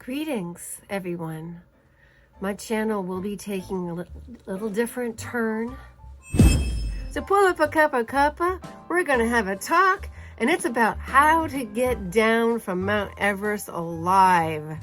Greetings, everyone. My channel will be taking a little different turn. So pull up a cuppa. We're gonna have a talk, and it's about how to get down from Mount Everest alive.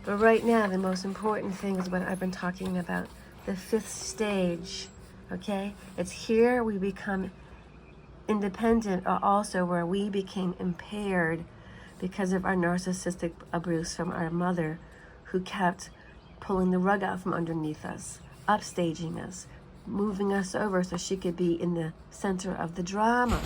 But right now, the most important thing is what I've been talking about, the fifth stage, okay? It's here we become independent, or also where we became impaired because of our narcissistic abuse from our mother, who kept pulling the rug out from underneath us, upstaging us, moving us over so she could be in the center of the drama.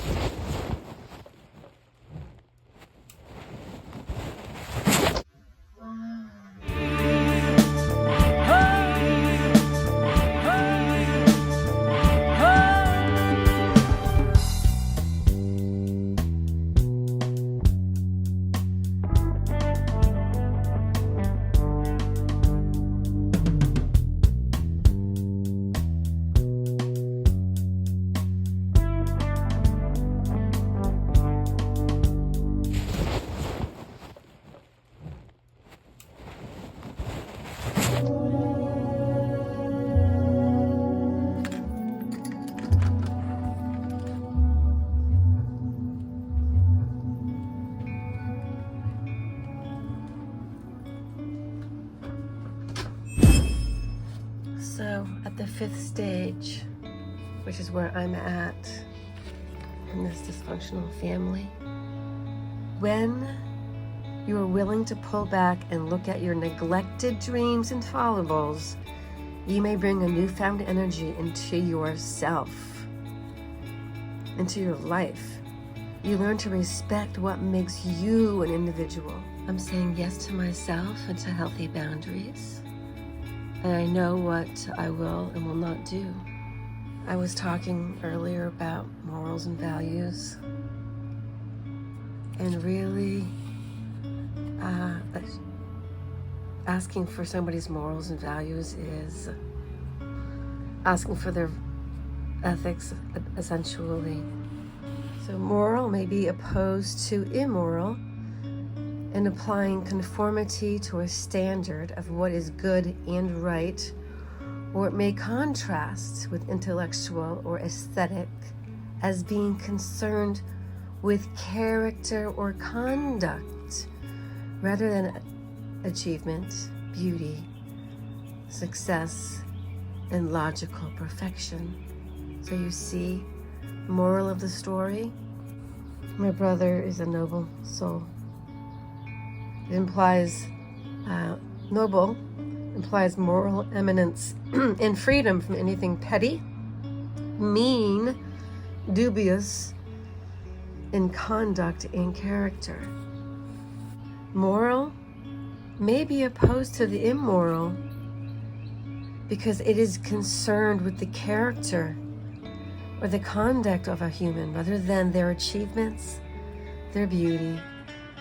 So at the fifth stage, which is where I'm at in this dysfunctional family, when you are willing to pull back and look at your neglected dreams and follables, you may bring a newfound energy into yourself, into your life. You learn to respect what makes you an individual. I'm saying yes to myself and to healthy boundaries. And I know what I will and will not do. I was talking earlier about morals and values. And really asking for somebody's morals and values is asking for their ethics, essentially. So moral may be opposed to immoral, and applying conformity to a standard of what is good and right, or it may contrast with intellectual or aesthetic as being concerned with character or conduct rather than achievement, beauty, success, and logical perfection. So you see, moral of the story, my brother is a noble soul. It implies noble, implies moral eminence and freedom from anything petty, mean, dubious in conduct and character. Moral may be opposed to the immoral because it is concerned with the character or the conduct of a human rather than their achievements, their beauty,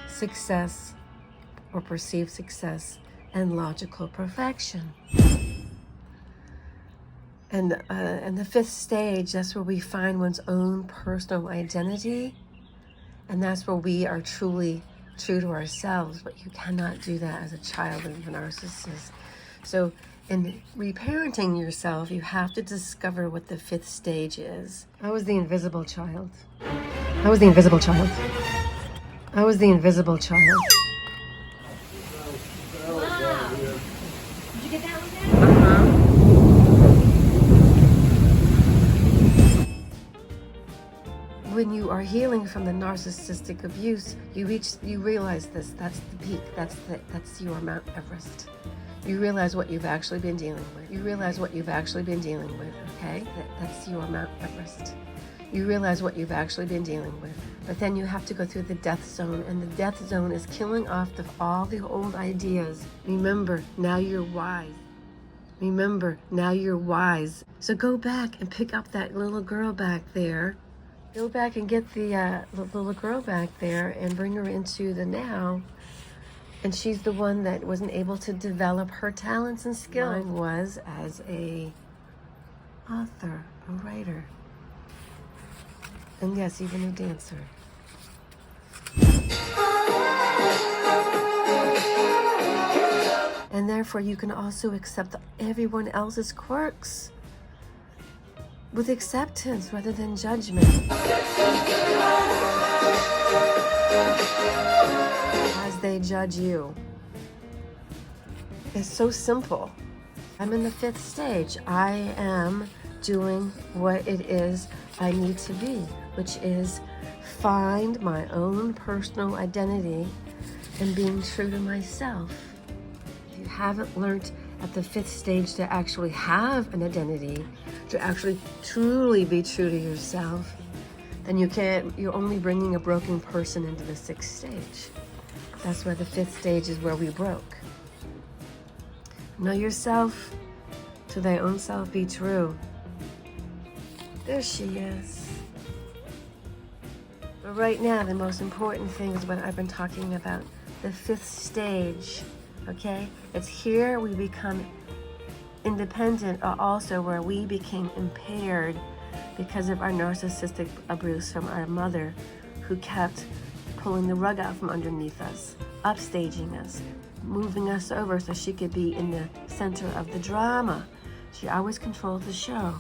success, or perceived success, and logical perfection. And the fifth stage, that's where we find one's own personal identity, and that's where we are truly true to ourselves, but you cannot do that as a child of a narcissist. So in reparenting yourself, you have to discover what the fifth stage is. I was the invisible child. I was the invisible child. I was the invisible child. Get that one down? When you are healing from the narcissistic abuse, you realize this. That's the peak. That's your Mount Everest. You realize what you've actually been dealing with. You realize what you've actually been dealing with. Okay, that's your Mount Everest. You realize what you've actually been dealing with. But then you have to go through the death zone, and the death zone is killing off all the old ideas. Remember, now you're wise. Remember, now you're wise. So go back and pick up that little girl back there. Go back and get the little girl back there and bring her into the now. And she's the one that wasn't able to develop her talents and skills. Mine was as a author, a writer, and yes, even a dancer. And therefore you can also accept everyone else's quirks with acceptance rather than judgment. As they judge you. It's so simple. I'm in the 5th stage. I am doing what it is I need to be, which is find my own personal identity and being true to myself. If you haven't learned at the 5th stage to actually have an identity, to actually truly be true to yourself, then you're only bringing a broken person into the 6th stage. That's where the 5th stage is, where we broke. Know yourself, to thy own self be true. There she is. But right now, the most important thing is what I've been talking about, the 5th stage, okay? It's here we become independent, or also where we became impaired because of our narcissistic abuse from our mother, who kept pulling the rug out from underneath us, upstaging us, moving us over so she could be in the center of the drama. She always controlled the show.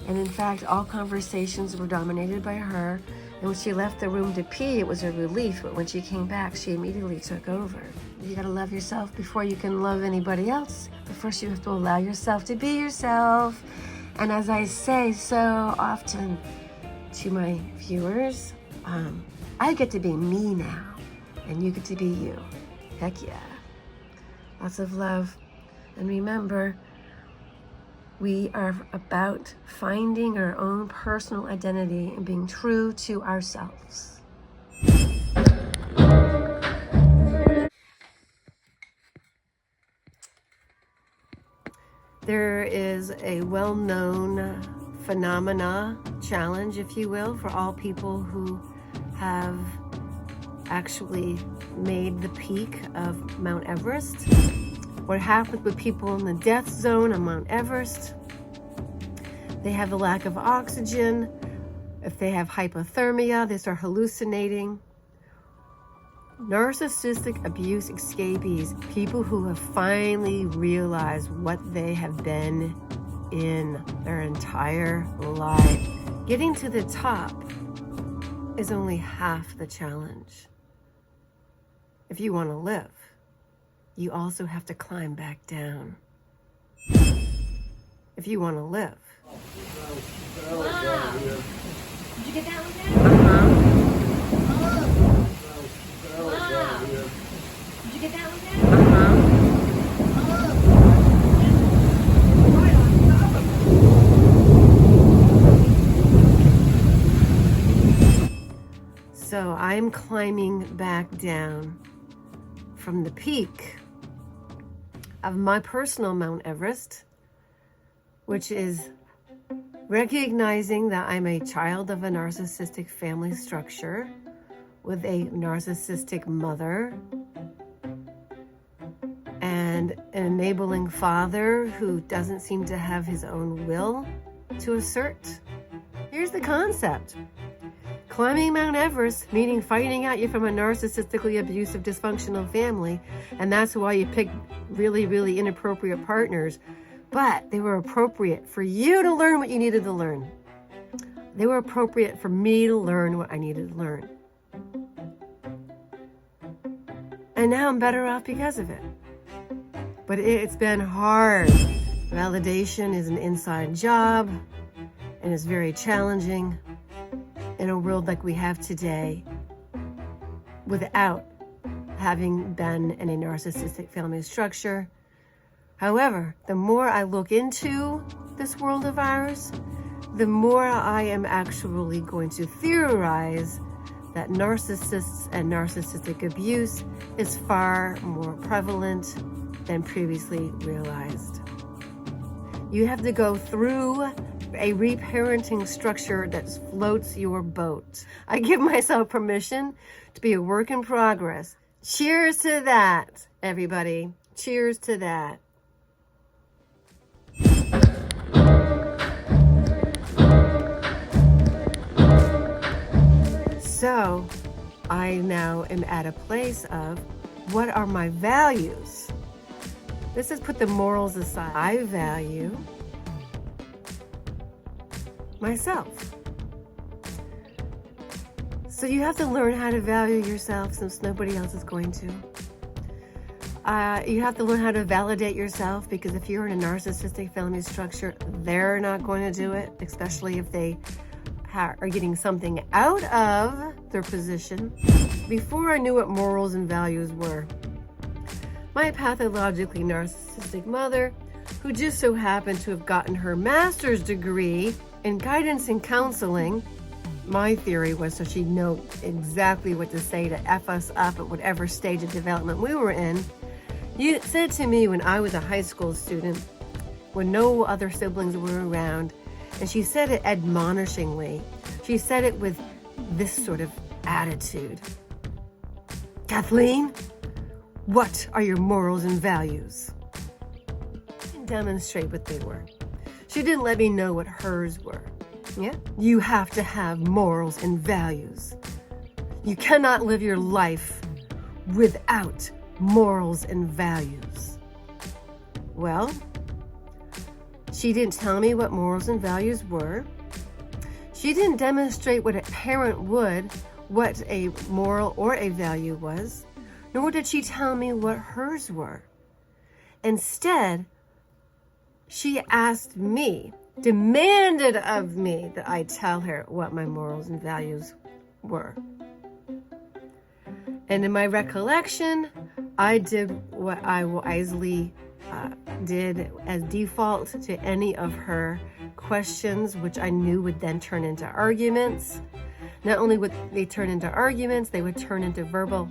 And in fact, all conversations were dominated by her. And when she left the room to pee, it was a relief. But when she came back, she immediately took over. You gotta love yourself before you can love anybody else. But first you have to allow yourself to be yourself. And as I say so often to my viewers, I get to be me now, and you get to be you. Heck yeah. Lots of love. And remember, we are about finding our own personal identity and being true to ourselves. There is a well-known phenomena, challenge, if you will, for all people who have actually made the peak of Mount Everest. What happens with people in the death zone of Mount Everest? They have the lack of oxygen. If they have hypothermia, they start hallucinating. Narcissistic abuse escapees, people who have finally realized what they have been in their entire life. Getting to the top is only half the challenge. If you want to live, you also have to climb back down. If you want to live. Wow. Did you get that one down? Wow. Did you get that one down? So I'm climbing back down from the peak of my personal Mount Everest, which is recognizing that I'm a child of a narcissistic family structure with a narcissistic mother and an enabling father who doesn't seem to have his own will to assert. Here's the concept. Climbing Mount Everest, meaning fighting out you from a narcissistically abusive, dysfunctional family, and that's why you pick really, really inappropriate partners. But they were appropriate for you to learn what you needed to learn. They were appropriate for me to learn what I needed to learn. And now I'm better off because of it. But it's been hard. Validation is an inside job, and it's very challenging in a world like we have today without having been in a narcissistic family structure. However, the more I look into this world of ours, the more I am actually going to theorize that narcissists and narcissistic abuse is far more prevalent than previously realized. You have to go through a reparenting structure that floats your boat. I give myself permission to be a work in progress. Cheers to that, everybody. Cheers to that. So, I now am at a place of, what are my values? Let's just put the morals aside. I value myself. So you have to learn how to value yourself since nobody else is going to. You have to learn how to validate yourself, because if you're in a narcissistic family structure, they're not going to do it, especially if they are getting something out of their position. Before I knew what morals and values were, my pathologically narcissistic mother, who just so happened to have gotten her master's degree in guidance and counseling, my theory was so she'd know exactly what to say to F us up at whatever stage of development we were in. You said to me when I was a high school student, when no other siblings were around, and she said it admonishingly. She said it with this sort of attitude. Kathleen, what are your morals and values? And demonstrate what they were. She didn't let me know what hers were. Yeah? You have to have morals and values. You cannot live your life without morals and values. Well, she didn't tell me what morals and values were. She didn't demonstrate what a parent would, what a moral or a value was, nor did she tell me what hers were. Instead, she asked me, demanded of me that I tell her what my morals and values were. And in my recollection, I did what I wisely did as default to any of her questions, which I knew would then turn into arguments. Not only would they turn into arguments, they would turn into verbal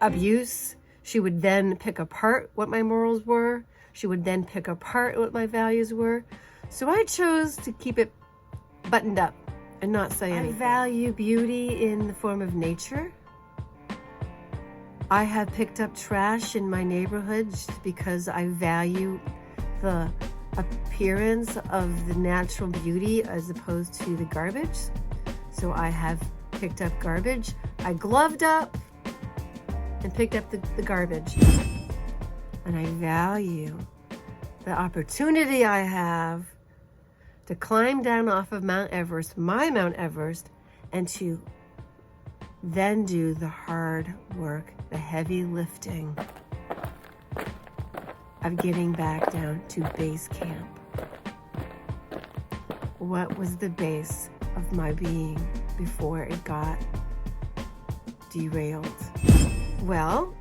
abuse. She would then pick apart what my morals were. She would then pick apart what my values were. So I chose to keep it buttoned up and not say anything. I value beauty in the form of nature. I have picked up trash in my neighborhood just because I value the appearance of the natural beauty as opposed to the garbage. So I have picked up garbage. I gloved up and picked up the garbage. And I value the opportunity I have to climb down off of Mount Everest, my Mount Everest, and to then do the hard work, the heavy lifting of getting back down to base camp. What was the base of my being before it got derailed? Well,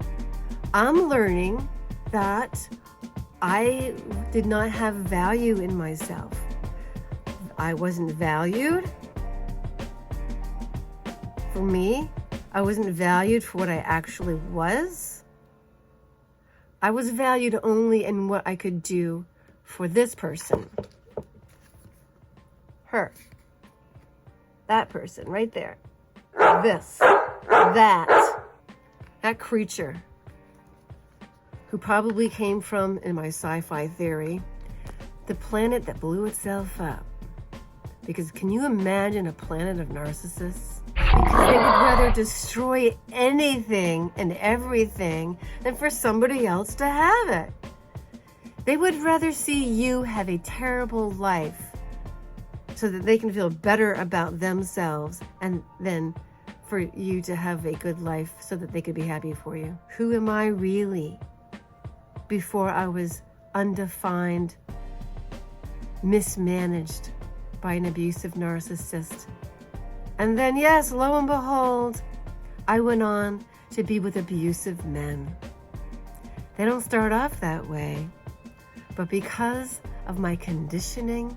I'm learning that I did not have value in myself. I wasn't valued. For me, I wasn't valued for what I actually was. I was valued only in what I could do for this person. Her. That person right there. This. That creature who probably came from, in my sci-fi theory, the planet that blew itself up. Because can you imagine a planet of narcissists? Because they would rather destroy anything and everything than for somebody else to have it. They would rather see you have a terrible life so that they can feel better about themselves, and then for you to have a good life so that they could be happy for you. Who am I really? Before I was undefined, mismanaged by an abusive narcissist. And then, yes, lo and behold, I went on to be with abusive men. They don't start off that way, but because of my conditioning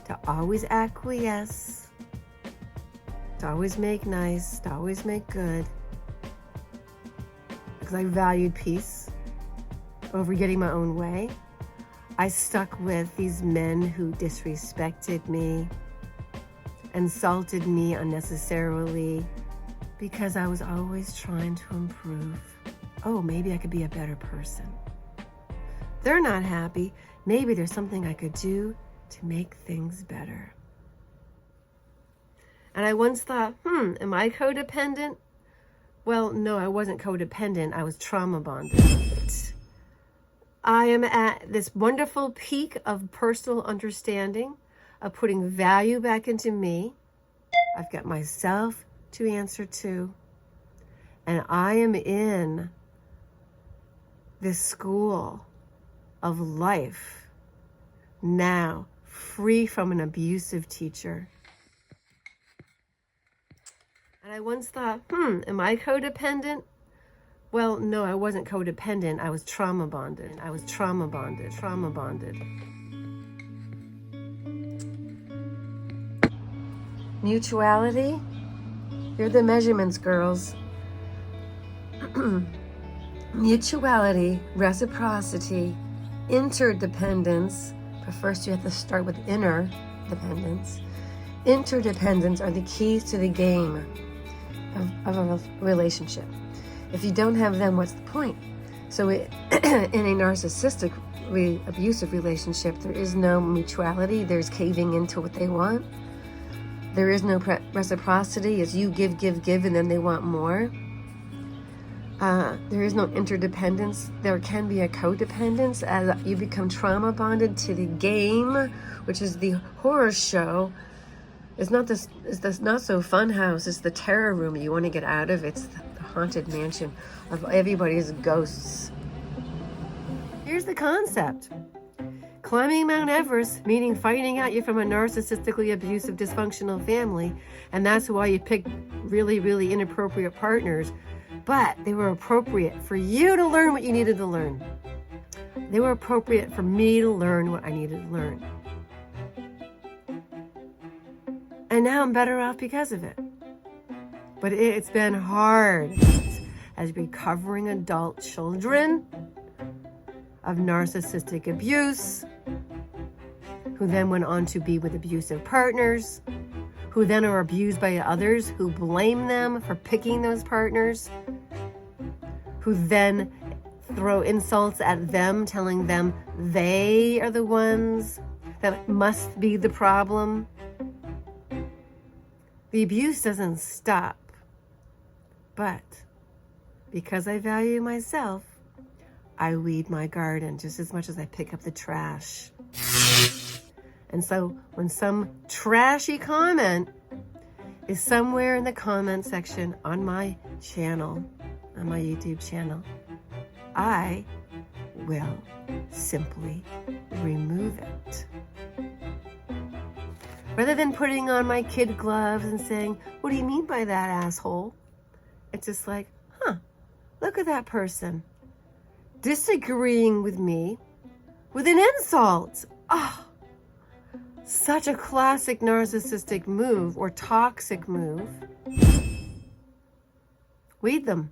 to always acquiesce, to always make nice, to always make good, because I valued peace over getting my own way. I stuck with these men who disrespected me, insulted me unnecessarily, because I was always trying to improve. Oh, maybe I could be a better person. They're not happy. Maybe there's something I could do to make things better. And I once thought, am I codependent? Well, no, I wasn't codependent. I was trauma bonded. I am at this wonderful peak of personal understanding, of putting value back into me. I've got myself to answer to. And I am in this school of life now, free from an abusive teacher. And I once thought, am I codependent? Well, no, I wasn't codependent. I was trauma bonded. Trauma bonded. Mutuality? You're the measurements, girls. Mutuality, reciprocity, interdependence. But first you have to start with inner dependence. Interdependence are the keys to the game of a relationship. If you don't have them, what's the point? So in a narcissistic, abusive relationship, there is no mutuality. There's caving into what they want. There is no reciprocity. It's you give, and then they want more. There is no interdependence. There can be a codependence as you become trauma bonded to the game, which is the horror show. It's this not so fun house. It's the terror room you want to get out of. It's the haunted mansion of everybody's ghosts. Here's the concept. Climbing Mount Everest, meaning finding out you're from a narcissistically abusive, dysfunctional family, and that's why you picked really, really inappropriate partners. But they were appropriate for you to learn what you needed to learn. They were appropriate for me to learn what I needed to learn. And now I'm better off because of it. But it's been hard as recovering adult children of narcissistic abuse, who then went on to be with abusive partners, who then are abused by others who blame them for picking those partners, who then throw insults at them, telling them they are the ones that must be the problem. The abuse doesn't stop, but because I value myself, I weed my garden just as much as I pick up the trash. And so when some trashy comment is somewhere in the comment section on my channel, on my YouTube channel, I will simply remove it. Rather than putting on my kid gloves and saying, what do you mean by that, asshole? It's just like, look at that person disagreeing with me with an insult. Oh, such a classic narcissistic move or toxic move. Weed them.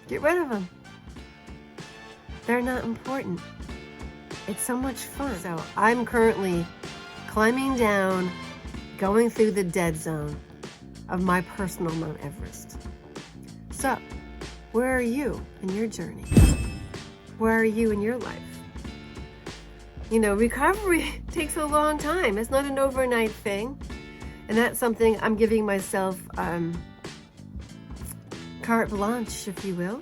Get rid of them. They're not important. It's so much fun. So I'm currently climbing down, going through the dead zone of my personal Mount Everest. So, where are you in your journey? Where are you in your life? You know, recovery takes a long time. It's not an overnight thing. And that's something I'm giving myself carte blanche, if you will,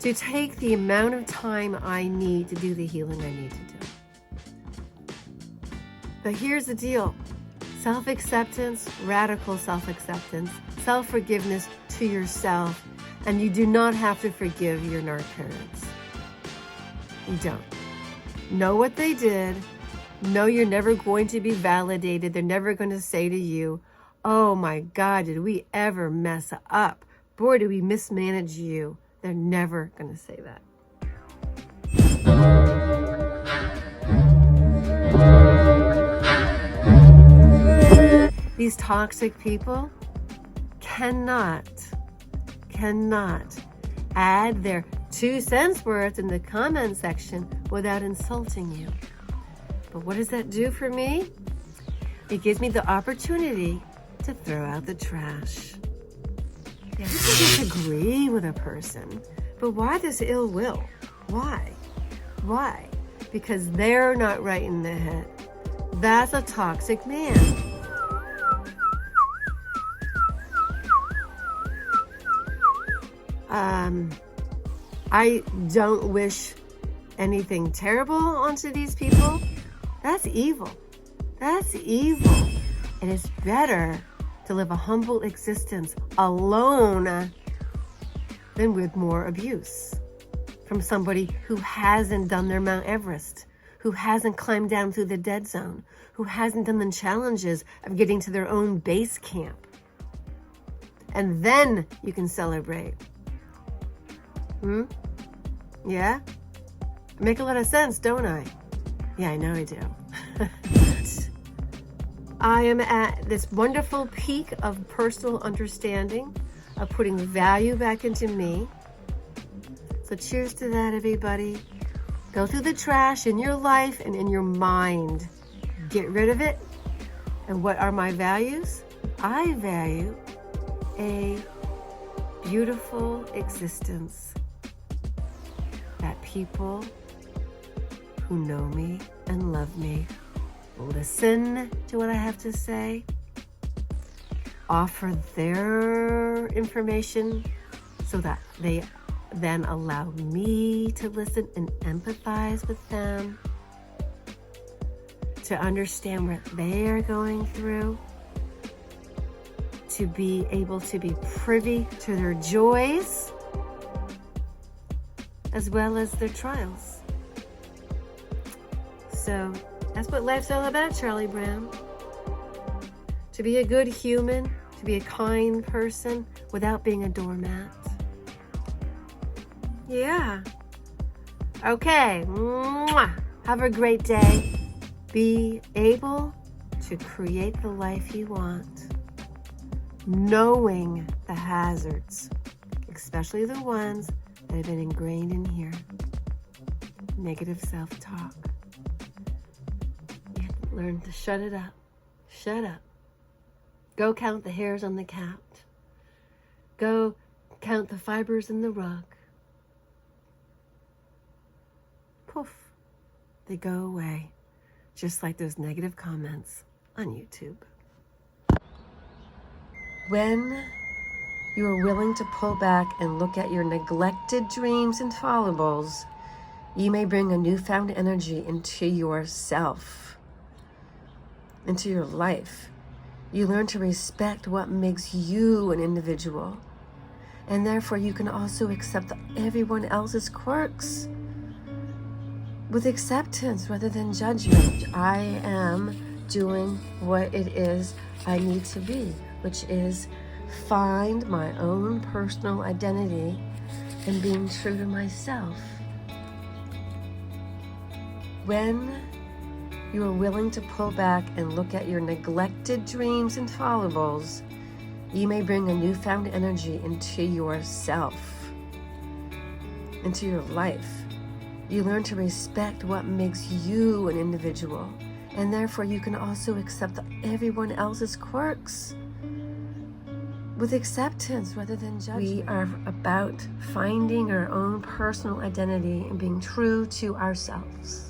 to take the amount of time I need to do the healing I need to do. But here's the deal. Self-acceptance, radical self-acceptance, self-forgiveness to yourself, and you do not have to forgive your narc parents. You don't. Know what they did. Know you're never going to be validated. They're never going to say to you, oh my God, did we ever mess up? Boy, did we mismanage you. They're never going to say that. These toxic people cannot add their 2 cents worth in the comment section without insulting you. But what does that do for me? It gives me the opportunity to throw out the trash. Yeah, you can disagree with a person, but why this ill will? Why? Why? Because they're not right in the head. That's a toxic man. I don't wish anything terrible onto these people. That's evil. That's evil. And it's better to live a humble existence alone than with more abuse from somebody who hasn't done their Mount Everest, who hasn't climbed down through the dead zone, who hasn't done the challenges of getting to their own base camp. And then you can celebrate. Yeah? I make a lot of sense, don't I? Yeah, I know I do. I am at this wonderful peak of personal understanding, of putting value back into me. So cheers to that, everybody. Go through the trash in your life and in your mind. Get rid of it. And what are my values? I value a beautiful existence that people who know me and love me listen to what I have to say, offer their information so that they then allow me to listen and empathize with them, to understand what they are going through, to be able to be privy to their joys as well as their trials. So that's what life's all about, Charlie Brown. To be a good human, to be a kind person without being a doormat. Yeah. Okay. Mwah. Have a great day. Be able to create the life you want, knowing the hazards, especially the ones that have been ingrained in here. Negative self-talk. You have to learn to shut it up. Shut up. Go count the hairs on the cat. Go count the fibers in the rug. Poof. They go away. Just like those negative comments on YouTube. When you are willing to pull back and look at your neglected dreams and follables, you may bring a newfound energy into yourself, into your life. You learn to respect what makes you an individual, and therefore you can also accept everyone else's quirks with acceptance rather than judgment. I am doing what it is I need to be, which is find my own personal identity and being true to myself. When you are willing to pull back and look at your neglected dreams and follables, you may bring a newfound energy into yourself, into your life. You learn to respect what makes you an individual, and therefore you can also accept everyone else's quirks with acceptance rather than judgment. We are about finding our own personal identity and being true to ourselves.